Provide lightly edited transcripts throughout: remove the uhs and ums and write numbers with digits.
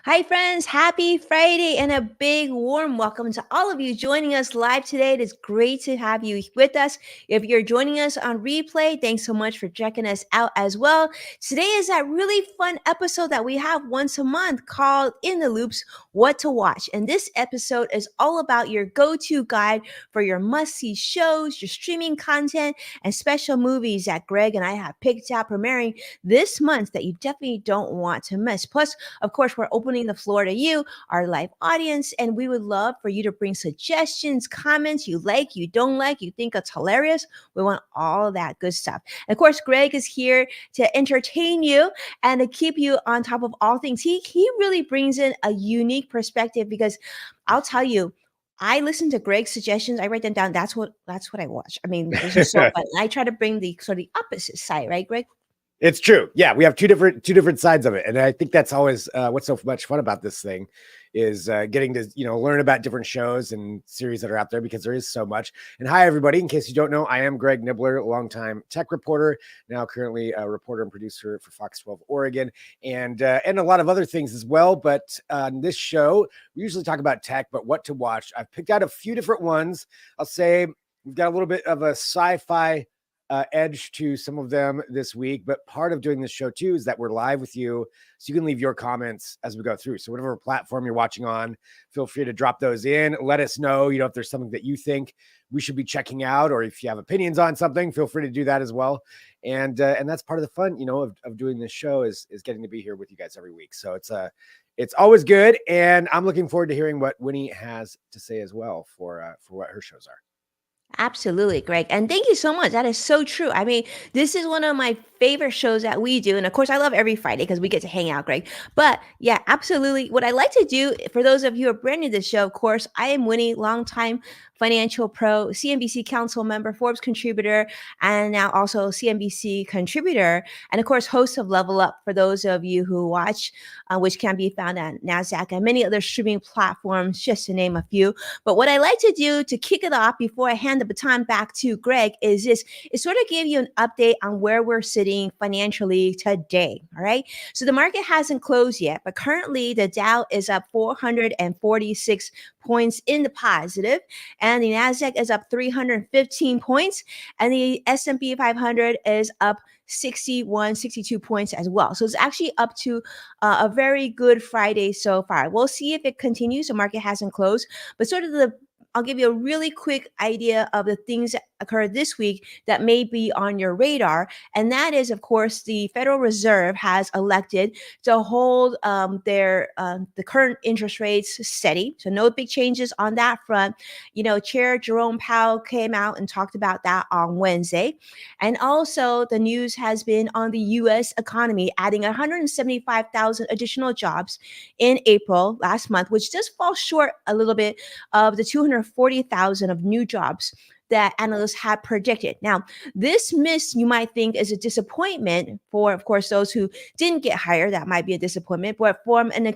Hi, friends. Happy Friday and a big warm welcome to all of you joining us live today. It is great to have you with us. If you're joining us on replay, thanks so much for checking us out as well. Today is that really fun episode that we have once a month called In the Loops What to Watch. And this episode is all about your go to guide for your must see shows, your streaming content, and special movies that Greg and I have picked out premiering this month that you definitely don't want to miss. Plus, of course, we're opening the floor to you, our live audience, and we would love for you to bring suggestions, comments you like, you don't like, you think it's hilarious. We want all of that good stuff. And of course, Greg is here to entertain you and to keep you on top of all things. He really brings in a unique perspective because I'll tell you, I listen to Greg's suggestions. I write them down. That's what I watch. I mean, it's just so fun. I try to bring the sort of the opposite side, right, Greg? It's true. Yeah, we have two different sides of it, and I think that's always what's so much fun about this thing is getting to learn about different shows and series that are out there because there is so much. And hi, everybody! In case you don't know, I am Greg Nibbler, longtime tech reporter, now currently a reporter and producer for Fox 12 Oregon, and a lot of other things as well. But on this show, we usually talk about tech, but what to watch. I've picked out a few different ones. I'll say we've got a little bit of a sci-fi edge to some of them this week, but part of doing this show too is that we're live with you, so you can leave your comments as we go through. So whatever platform you're watching on, feel free to drop those in. Let us know, if there's something that you think we should be checking out, or if you have opinions on something, feel free to do that as well. And that's part of the fun, of doing this show is getting to be here with you guys every week. So it's always good, and I'm looking forward to hearing what Winnie has to say as well for what her shows are. Absolutely, Greg. And thank you so much. That is so true. I mean, this is one of my favorite shows that we do. And of course, I love every Friday because we get to hang out, Greg. But yeah, absolutely. What I like to do, for those of you who are brand new to the show, of course, I am Winnie, longtime financial pro, CNBC council member, Forbes contributor, and now also CNBC contributor, and of course, host of Level Up for those of you who watch, which can be found on NASDAQ and many other streaming platforms, just to name a few. But what I like to do to kick it off before I hand the baton back to Greg is sort of give you an update on where we're sitting financially today. All right. So the market hasn't closed yet, but currently the Dow is up 446 points in the positive, and the Nasdaq is up 315 points, and the S&P 500 is up 62 points as well. So it's actually up to a very good Friday so far. We'll see if it continues. The market hasn't closed, but sort of I'll give you a really quick idea of the things that occurred this week that may be on your radar. And that is, of course, the Federal Reserve has elected to hold the current interest rates steady. So no big changes on that front. Chair Jerome Powell came out and talked about that on Wednesday. And also the news has been on the U.S. economy, adding 175,000 additional jobs in April last month, which does fall short a little bit of the 240,000 of new jobs that analysts had predicted. Now, this miss, you might think, is a disappointment for, of course, those who didn't get hired. That might be a disappointment, but from an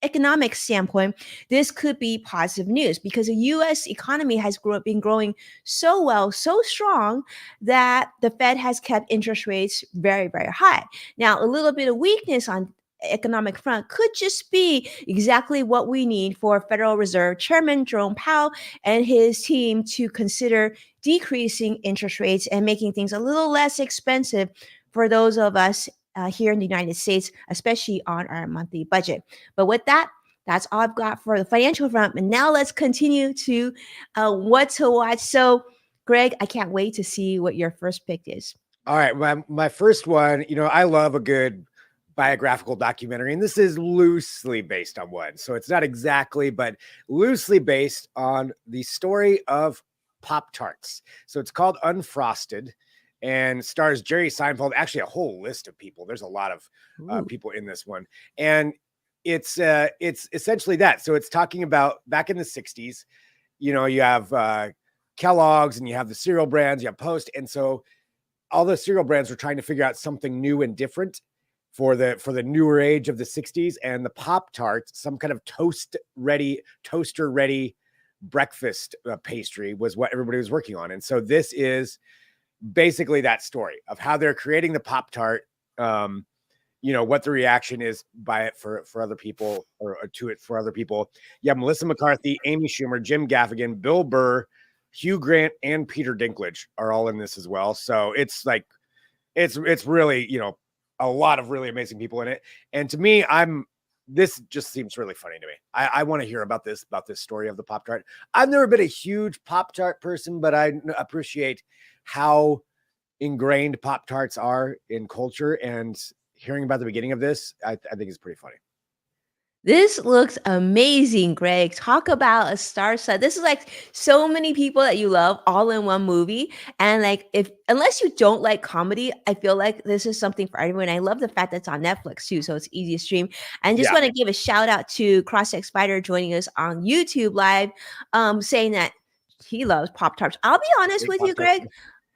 economic standpoint, this could be positive news because the U.S. economy has been growing so well, so strong that the Fed has kept interest rates very, very high. Now, a little bit of weakness on economic front could just be exactly what we need for Federal Reserve Chairman Jerome Powell and his team to consider decreasing interest rates and making things a little less expensive for those of us here in the United States, especially on our monthly budget. But with that, that's all I've got for the financial front. And now let's continue to what to watch. So, Greg, I can't wait to see what your first pick is. All right. My first one, I love a good biographical documentary, and this is loosely based on one. So it's not exactly, but loosely based on the story of Pop-Tarts. So it's called Unfrosted and stars Jerry Seinfeld, actually a whole list of people. There's a lot of people in this one. And it's essentially that. So it's talking about back in the 60s, you have Kellogg's and you have the cereal brands, you have Post. And so all the cereal brands were trying to figure out something new and different for the newer age of the 60s. And the Pop Tart, some kind of toaster ready breakfast pastry, was what everybody was working on. And so this is basically that story of how they're creating the Pop Tart, what the reaction is by it for other people, or to it for other people. You have Melissa McCarthy, Amy Schumer, Jim Gaffigan, Bill Burr, Hugh Grant, and Peter Dinklage are all in this as well. So it's like, it's really, a lot of really amazing people in it. And to me, this just seems really funny to me. I want to hear about this story of the Pop Tart. I've never been a huge Pop Tart person, but I appreciate how ingrained Pop Tarts are in culture, and hearing about the beginning of this, I think is pretty funny. This looks amazing, Greg. Talk about a star set. This is like so many people that you love all in one movie. And like, if unless you don't like comedy, I feel like this is something for everyone. I love the fact that it's on Netflix too, so it's easy to stream. And just Yeah. want to give a shout out to Cross-Tech Spider joining us on YouTube Live, saying that he loves Pop Tarts. I'll be honest with you, Greg.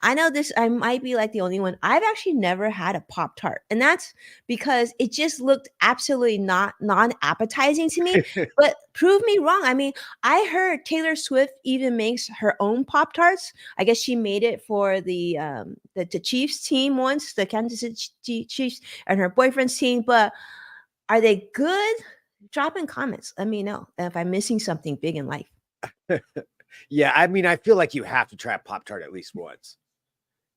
I know this, I might be like the only one. I've actually never had a Pop Tart. And that's because it just looked absolutely not non-appetizing to me. But prove me wrong. I mean, I heard Taylor Swift even makes her own Pop Tarts. I guess she made it for the Chiefs team once, the Kansas City Chiefs and her boyfriend's team. But are they good? Drop in comments. Let me know if I'm missing something big in life. Yeah, I mean, I feel like you have to try a Pop Tart at least once.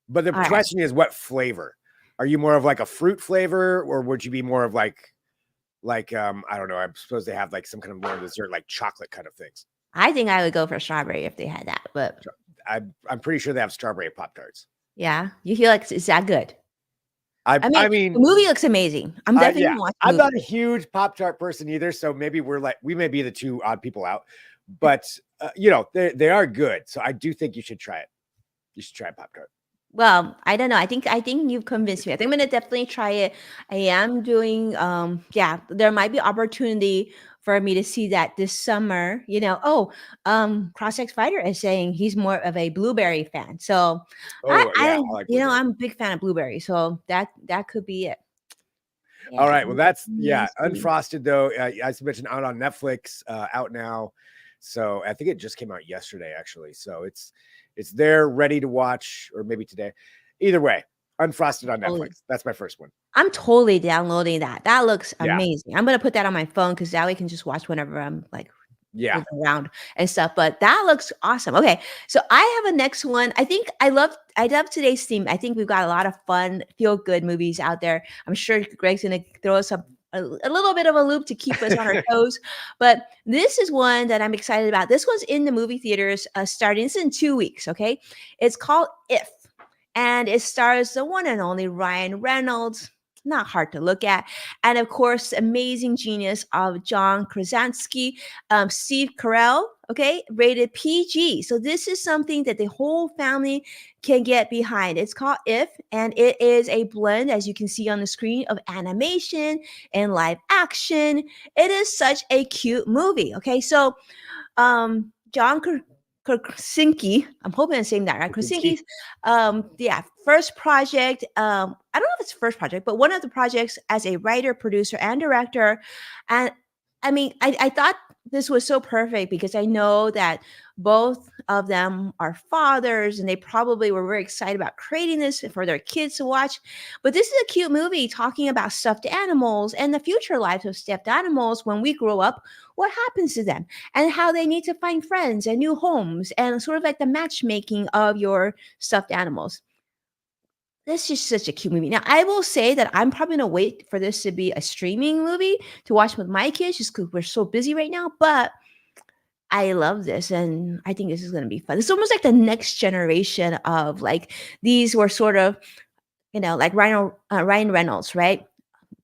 But the question is, what flavor? Are you more of like a fruit flavor, or would you be more of like I don't know, I'm supposed to have like some kind of more dessert, like chocolate kind of things? I think I would go for strawberry if they had that, but I'm pretty sure they have strawberry Pop Tarts. Yeah, you feel like it's that good? I mean, the movie looks amazing. I'm definitely yeah, gonna watch the I'm movie. not a huge Pop Tart person either, so maybe we may be the two odd people out, but they are good. So I do think you should try it. You should try Pop Tart. Well, I don't know. I think you've convinced me. I think I'm gonna definitely try it. I am doing there might be opportunity for me to see that this summer. Cross-X Fighter is saying he's more of a blueberry fan. So Oh yeah, I like blueberry. I'm a big fan of blueberry. So that could be it. Yeah. All right. Well, that's Unfrosted though. As you mentioned, out on Netflix, out now. So I think it just came out yesterday, actually. So it's there, ready to watch, or maybe today. Either way, Unfrosted on Netflix. That's my first one. I'm totally downloading that. That looks amazing. I'm gonna put that on my phone because that way I can just watch whenever I'm like around and stuff. But that looks awesome. Okay, so I have a next one. I love today's theme. I think we've got a lot of fun, feel good movies out there. I'm sure Greg's gonna throw us a little bit of a loop to keep us on our toes. But this is one that I'm excited about. This one's in the movie theaters starting. It's in 2 weeks. Okay, it's called If, and it stars the one and only Ryan Reynolds. Not hard to look at. And of course, amazing genius of John Krasinski, Steve Carell, okay, rated PG. So this is something that the whole family can get behind. It's called If, and it is a blend, as you can see on the screen, of animation and live action. It is such a cute movie, okay? So John Krasinski, I'm hoping I'm saying that right. Krasinski's, first project. I don't know if it's first project, but one of the projects as a writer, producer, and director. And I mean, I thought this was so perfect because I know that both of them are fathers and they probably were very excited about creating this for their kids to watch. But this is a cute movie talking about stuffed animals and the future lives of stuffed animals when we grow up, what happens to them and how they need to find friends and new homes and sort of like the matchmaking of your stuffed animals. This is such a cute movie. Now, I will say that I'm probably gonna wait for this to be a streaming movie to watch with my kids, just because we're so busy right now. But I love this, and I think this is gonna be fun. It's almost like the next generation of like these were sort of, like Ryan Reynolds, right?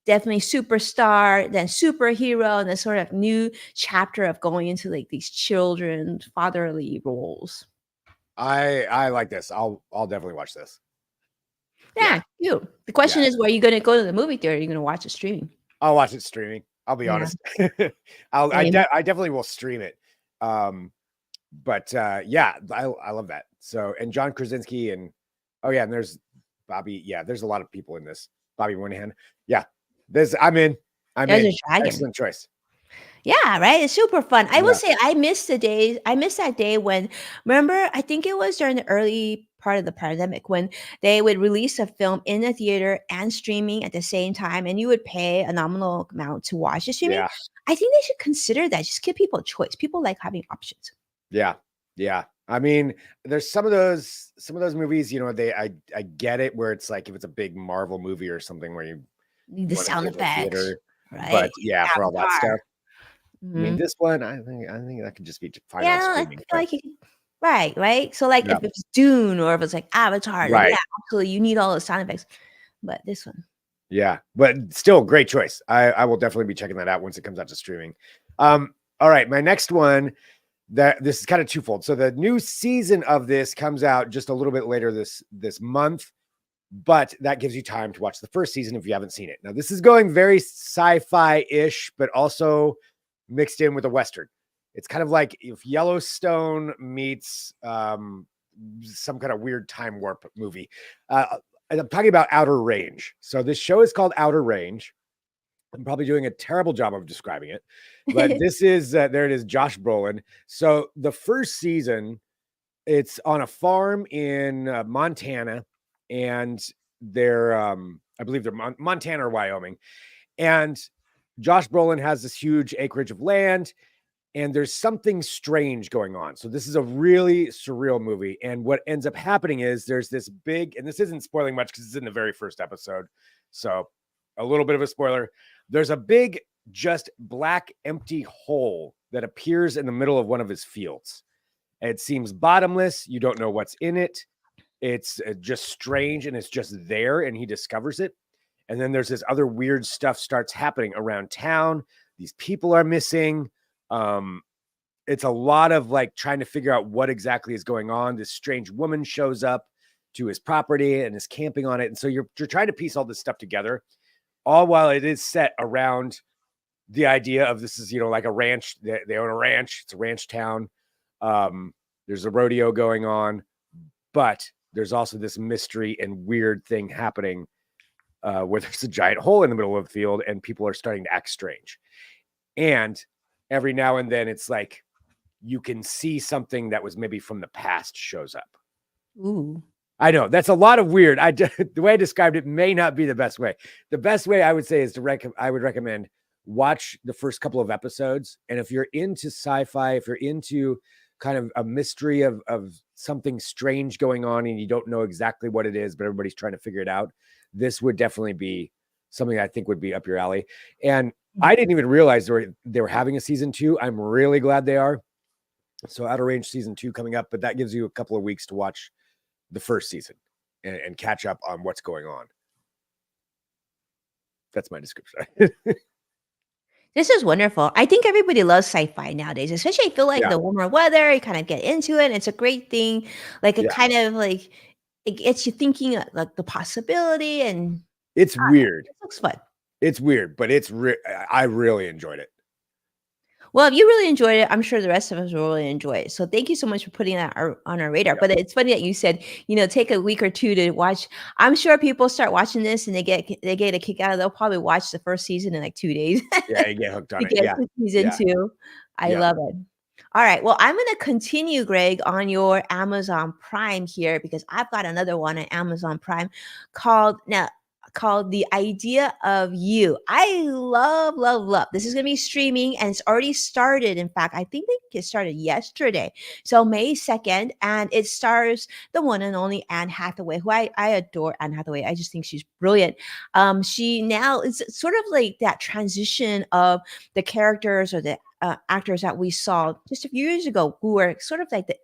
Definitely superstar, then superhero, and this sort of new chapter of going into like these children's fatherly roles. I like this. I'll definitely watch this. Yeah, cute. The question is, where are you gonna go to the movie theater? Are you gonna watch it streaming? I'll watch it streaming. I'll be Yeah, honest. same. I definitely will stream it. Um, but yeah, I love that. So, and John Krasinski, and oh yeah, and there's Bobby. Yeah, there's a lot of people in this. Bobby Moynihan. Yeah, this I'm in. I'm There's in. a dragon. Excellent choice. Yeah, right? It's super fun. I will Yeah, say I miss that day when remember, I think it was during the early part of the pandemic when they would release a film in the theater and streaming at the same time, and you would pay a nominal amount to watch the streaming. yeah, I think they should consider that. Just give people a choice. People like having options. yeah, yeah. I mean, there's some of those movies. You know, I get it where it's like if it's a big Marvel movie or something where Need the want to sound sit in the effects, theater. right? But yeah, for all that Avatar. stuff. I mean, Mhm. this one, I think that could just be fine on Yeah, I streaming. feel But like right, right? So, like, yeah, if it's Dune or if it's, like, Avatar, like, yeah, right. absolutely, you need all the sound effects, but this one Yeah, but still great choice. I will definitely be checking that out once it comes out to streaming. All right, my next one that this is kind of twofold. So the new season of this comes out just a little bit later this month, but that gives you time to watch the first season if you haven't seen it. Now this is going very sci-fi-ish, but also mixed in with a western. It's kind of like if Yellowstone meets some kind of weird time warp movie. I'm talking about Outer Range. So this show is called Outer Range. I'm probably doing a terrible job of describing it, but this is there it is, Josh Brolin. So the first season, it's on a farm in Montana, and they're I believe they're Montana or Wyoming, and Josh Brolin has this huge acreage of land, and there's something strange going on. So this is a really surreal movie. And what ends up happening is there's this big, and this isn't spoiling much because it's in the very first episode. So a little bit of a spoiler. There's a big, just black, empty hole that appears in the middle of one of his fields. And it seems bottomless. You don't know what's in it. It's just strange and it's just there. And he discovers it. And then there's this other weird stuff starts happening around town. These people are missing. Um, it's a lot of like trying to figure out what exactly is going on. This strange woman shows up to his property and is camping on it. And so you're trying to piece all this stuff together, all while it is set around the idea of this is, you know, like a ranch. They own a ranch. It's a ranch town. There's a rodeo going on, but there's also this mystery and weird thing happening where there's a giant hole in the middle of the field and people are starting to act strange. And every now and then it's like you can see something that was maybe from the past shows up. Ooh. I know that's a lot of weird. The way I described it may not be the best way. The best way I would say is I would recommend watch the first couple of episodes. And if you're into sci-fi, if you're into kind of a mystery of something strange going on and you don't know exactly what it is, but everybody's trying to figure it out, this would definitely be something I think would be up your alley. And I didn't even realize they were having a season 2. I'm really glad they are. So Outer Range season 2 coming up, but that gives you a couple of weeks to watch the first season and catch up on what's going on. That's my description. This is wonderful. I think everybody loves sci-fi nowadays, especially I feel like Yeah, the warmer weather, you kind of get into it. And it's a great thing. Like it yeah. kind of like it gets you thinking like the possibility and It's weird. it looks fun. It's weird, but I really enjoyed it. Well, if you really enjoyed it, I'm sure the rest of us will really enjoy it. So thank you so much for putting that on our radar. Yeah, But it's funny that you said, take a week or two to watch. I'm sure people start watching this and they get a kick out of it. They'll probably watch the first season in like 2 days yeah, you get hooked on to it. get Yeah, to season yeah, 2. I yeah. love it. All right. Well, I'm going to continue, Greg, on your Amazon Prime here because I've got another one on Amazon Prime called The Idea of You. I love, love, love. This is going to be streaming and it's already started. In fact, I think it started yesterday. So May 2nd, and it stars the one and only Anne Hathaway, who I adore Anne Hathaway. I just think she's brilliant. She now is sort of like that transition of the characters or the actors that we saw just a few years ago who were sort of like the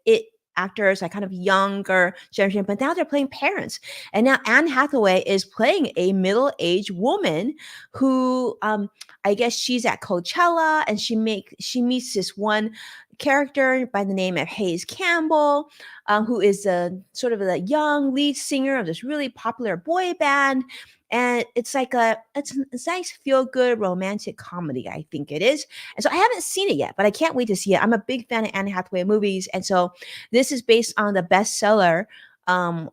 actors, like kind of younger generation, but now they're playing parents. And now Anne Hathaway is playing a middle-aged woman who I guess she's at Coachella and she meets this one character by the name of Hayes Campbell, who is a sort of a young lead singer of this really popular boy band. And it's like it's a nice feel good romantic comedy, I think it is. And so I haven't seen it yet, but I can't wait to see it. I'm a big fan of Anne Hathaway movies, and so this is based on the bestseller um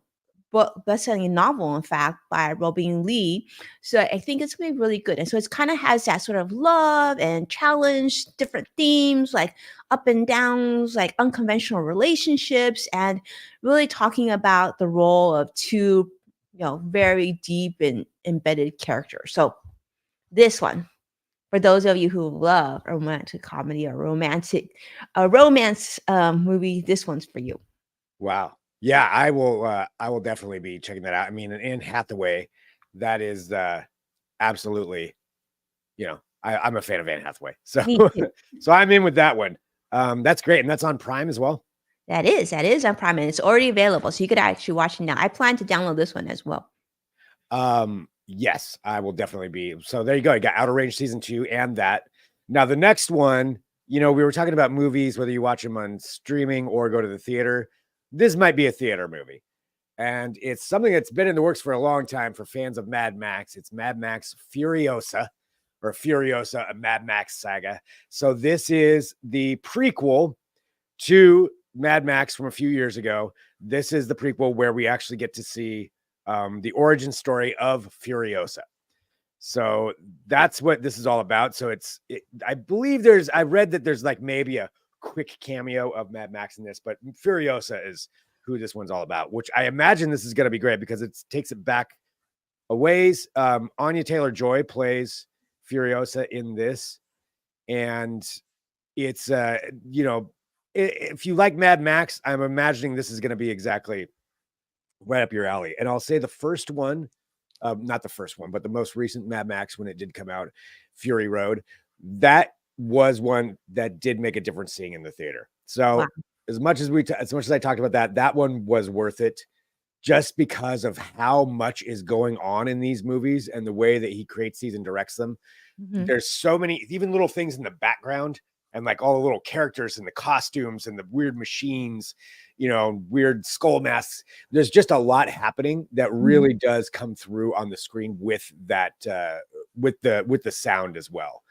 best-selling novel, in fact, by Robin Lee. So I think it's gonna be really good. And so it's kind of has that sort of love and challenge, different themes like up and downs, like unconventional relationships, and really talking about the role of two, very deep and embedded characters. So this one, for those of you who love a romantic comedy or a romance movie, this one's for you. Wow. Yeah, I will. I will definitely be checking that out. I mean, Anne Hathaway, that is absolutely. I'm a fan of Anne Hathaway, so Me too. so I'm in with that one. That's great, and that's on Prime as well. That is on Prime, and it's already available, so you could actually watch it now. I plan to download this one as well. Yes, I will definitely be. So there you go. You got Outer Range season 2 and that. Now the next one, we were talking about movies, whether you watch them on streaming or go to the theater. This might be a theater movie. And it's something that's been in the works for a long time for fans of Mad Max. It's Mad Max Furiosa or Furiosa, a Mad Max Saga. So this is the prequel to Mad Max from a few years ago. This is the prequel where we actually get to see the origin story of Furiosa. So that's what this is all about. So I believe I read that there's like maybe a quick cameo of Mad Max in this, but Furiosa is who this one's all about, which I imagine this is going to be great because it takes it back a ways. Anya Taylor-Joy plays Furiosa in this. And it's, if you like Mad Max, I'm imagining this is going to be exactly right up your alley. And I'll say the first one, not the first one, but the most recent Mad Max when it did come out, Fury Road, that was one that did make a difference seeing in the theater. So Wow. as much as I talked about that one was worth it just because of how much is going on in these movies and the way that he creates these and directs them. Mhm. There's so many, even little things in the background and like all the little characters and the costumes and the weird machines, weird skull masks. There's just a lot happening that really does come through on the screen with that, with the sound as well.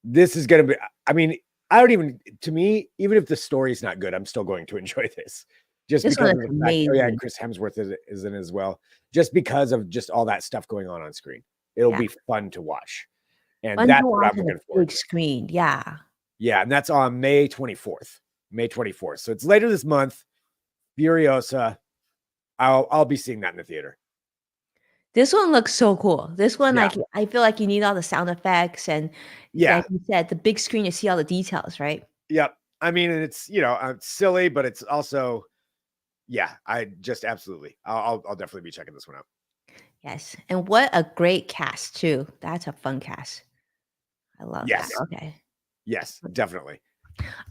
This is going to be, I mean, to me, even if the story's not good, I'm still going to enjoy this just This because one of is the fact, oh yeah, amazing. Chris Hemsworth is in as well, just because of just all that stuff going on screen. It'll Yeah. be fun to watch. And Fun to that's what watch I'm on the looking forward big to. screen. Yeah. Yeah, and that's on May 24th. May 24th. So it's later this month. Furiosa. I'll be seeing that in the theater. This one looks so cool. This one, Yeah. like, I feel like you need all the sound effects and, like Yeah. you said, the big screen to see all the details, right? Yep. I mean, and it's it's silly, but it's also I just absolutely. I'll definitely be checking this one out. Yes. And what a great cast too. That's a fun cast. I love that. Yes. Okay. Yes, definitely.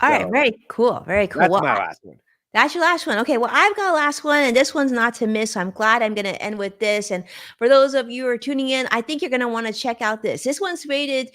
All right. So Very cool. Very cool. that's Well, my last one. that's your last one. Okay, well, I've got a last one, and this one's not to miss. So I'm glad I'm going to end with this. And for those of you who are tuning in, I think you're going to want to check out this. This one's rated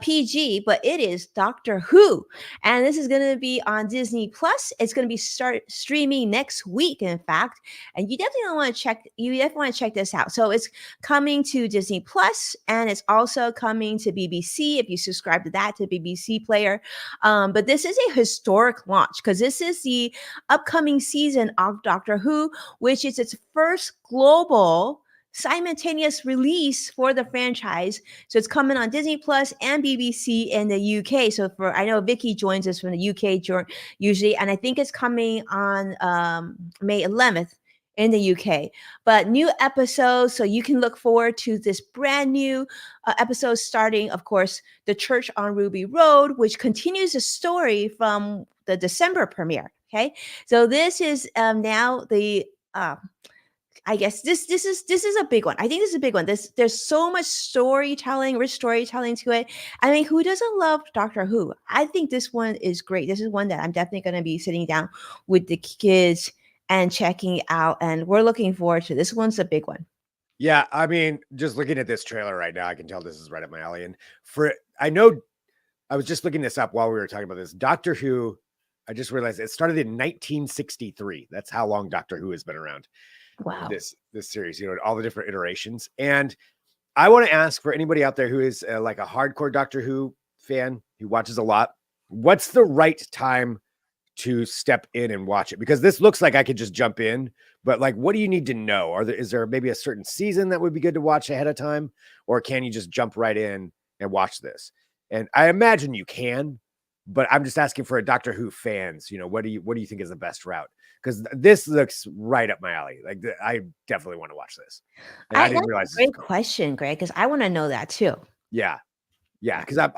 PG, but it is Doctor Who, and this is going to be on Disney Plus. It's going to be start streaming next week, in fact. And you definitely want to check. You definitely want to check this out. So it's coming to Disney Plus, and it's also coming to BBC if you subscribe to that to BBC Player. But this is a historic launch because this is the upcoming season of Doctor Who, which is its first global simultaneous release for the franchise. So it's coming on Disney Plus and BBC in the UK. So I know Vicky joins us from the UK usually, and I think it's coming on May 11th in the UK. But new episodes, so you can look forward to this brand new episode starting, of course, The Church on Ruby Road, which continues the story from the December premiere. Okay, so this is now the I guess this is a big one. I think this is a big one. There's so much storytelling, rich storytelling to it. I mean, who doesn't love Doctor Who? I think this one is great. This is one that I'm definitely going to be sitting down with the kids and checking out, and we're looking forward to this one's a big one. Yeah, I mean, just looking at this trailer right now, I can tell this is right up my alley. And I was just looking this up while we were talking about this. Doctor Who, I just realized it started in 1963. That's how long Doctor Who has been around. Wow. This series, all the different iterations. And I want to ask for anybody out there who is like a hardcore Doctor Who fan who watches a lot, what's the right time to step in and watch it? Because this looks like I could just jump in, but like, what do you need to know? Is there maybe a certain season that would be good to watch ahead of time, or can you just jump right in and watch this? And I imagine you can, but I'm just asking for a Doctor Who fans. What do you think is the best route? Because this looks right up my alley. Like I definitely want to watch this, and I didn't That's realize a this was great coming. question, Greg, because I want to know that too. Yeah, because I'm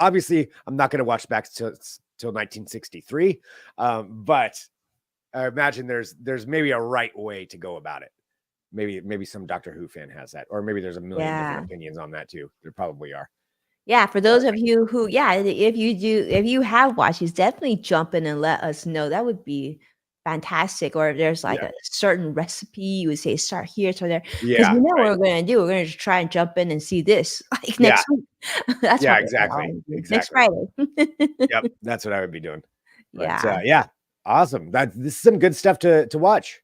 not going to watch back till 1963, but I imagine there's maybe a right way to go about it. Maybe some Doctor Who fan has that, or maybe there's a million different Yeah. opinions on that too. There probably are. Yeah, for those of you who, yeah, if you have watched, these definitely jump in and let us know. That would be fantastic. Or if there's like Yeah, a certain recipe, you would say start here, start there. Because yeah, you know what right. we're gonna do. We're gonna just try and jump in and see this like Yeah, next week. That's yeah, probably what exactly, I'll do. Next exactly. Friday. Yep, that's what I would be doing. But Yeah. yeah, awesome. This is some good stuff to watch.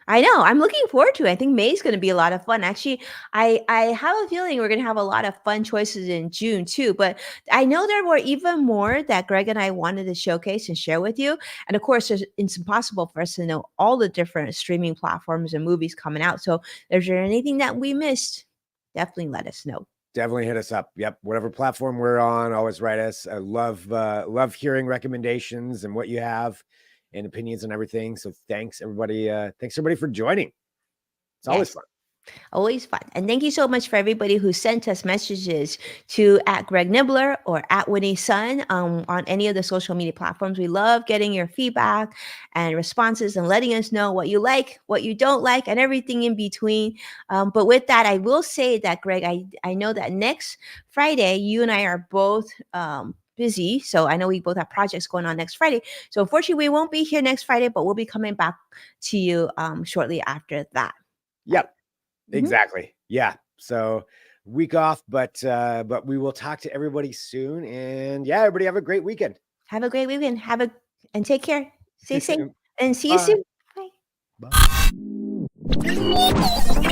I know. I'm looking forward to it. I think May is going to be a lot of fun. Actually, I have a feeling we're going to have a lot of fun choices in June too. But I know there were even more that Greg and I wanted to showcase and share with you. And of course, it's impossible for us to know all the different streaming platforms and movies coming out. So, if there's anything that we missed, definitely let us know. Definitely hit us up. Yep, whatever platform we're on, always write us. I love hearing recommendations and what you have and opinions and everything. So thanks everybody. Thanks everybody for joining. It's always Yes. fun. Always fun. And thank you so much for everybody who sent us messages to at Greg Nibbler or at Winnie Sun on any of the social media platforms. We love getting your feedback and responses and letting us know what you like, what you don't like, and everything in between. But with that, I will say that, Greg, I know that next Friday, you and I are both busy. So I know we both have projects going on next Friday. So unfortunately, we won't be here next Friday, but we'll be coming back to you shortly after that. Right? Yep, Mhm. exactly. Yeah. So week off, but we will talk to everybody soon. And yeah, everybody have a great weekend. Have a great weekend. And take care. Stay safe and see you Bye. soon. Bye. Bye.